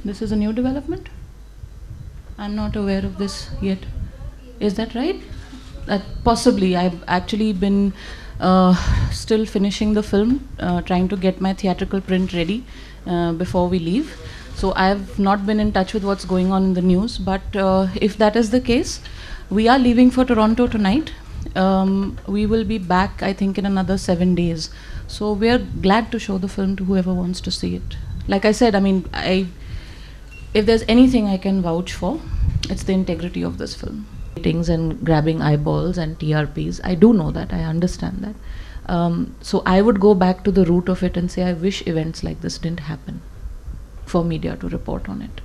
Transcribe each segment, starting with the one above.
This is a new development? I'm not aware of this yet. Is that right? Possibly. I've actually been still finishing the film, trying to get my theatrical print ready before we leave. So I've not been in touch with what's going on in the news, but if that is the case, we are leaving for Toronto tonight. We will be back, I think, in another 7 days. So we're glad to show the film to whoever wants to see it. Like I said, I mean, if there's anything I can vouch for, it's the integrity of this film. Ratings and grabbing eyeballs and TRPs, I do know that, I understand that. So I would go back to the root of it and say I wish events like this didn't happen for media to report on it.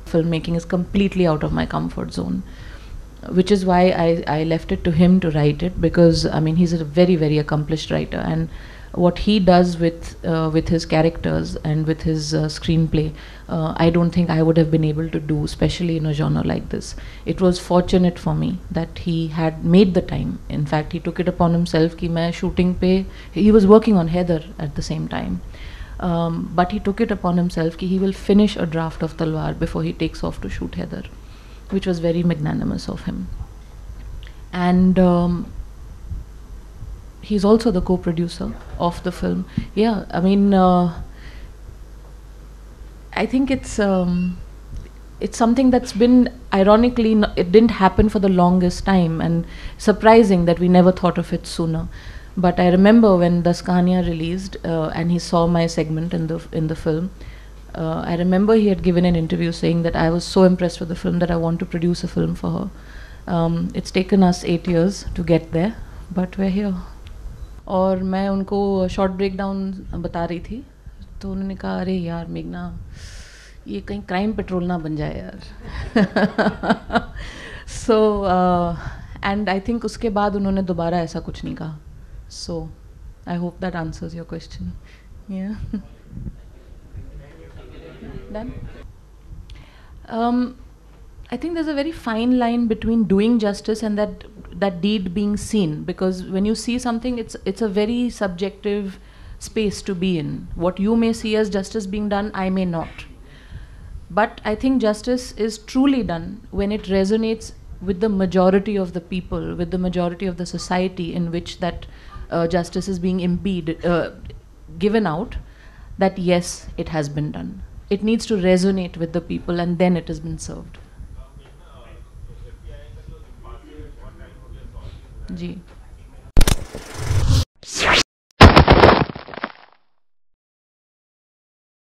Filmmaking is completely out of my comfort zone, which is why I left it to him to write it, because I mean he's a very, very accomplished writer, and what he does with his characters and with his screenplay, I don't think I would have been able to do, especially in a genre like this. It was fortunate for me that he had made the time. In fact, he took it upon himself कि मैं shooting पे, he was working on Heather at the same time, but he took it upon himself कि he will finish a draft of Talwar before he takes off to shoot Heather, which was very magnanimous of him. And he's also the co-producer of the film. Yeah, I mean, I think it's something that's been, ironically, it didn't happen for the longest time, and surprising that we never thought of it sooner. But I remember when Das Kahaniyan released, and he saw my segment in the film, I remember he had given an interview saying that I was so impressed with the film that I want to produce a film for her. It's taken us 8 years to get there, but we're here. और मैं उनको short break down बता रही थी, तो उन्होंने कहा अरे यार मेघना, ये कहीं क्राइम पेट्रोल ना बन जाए यार. सो एंड आई थिंक उसके बाद उन्होंने दोबारा ऐसा कुछ नहीं कहा. So I hope that answers your question. Yeah done. I think there's a very fine line between doing justice and that deed being seen, because when you see something, it's a very subjective space to be in. What you may see as justice being done, I may not. But I think justice is truly done when it resonates with the majority of the people, with the majority of the society in which that justice is being given out, that yes, it has been done. It needs to resonate with the people, and then it has been served. Ji.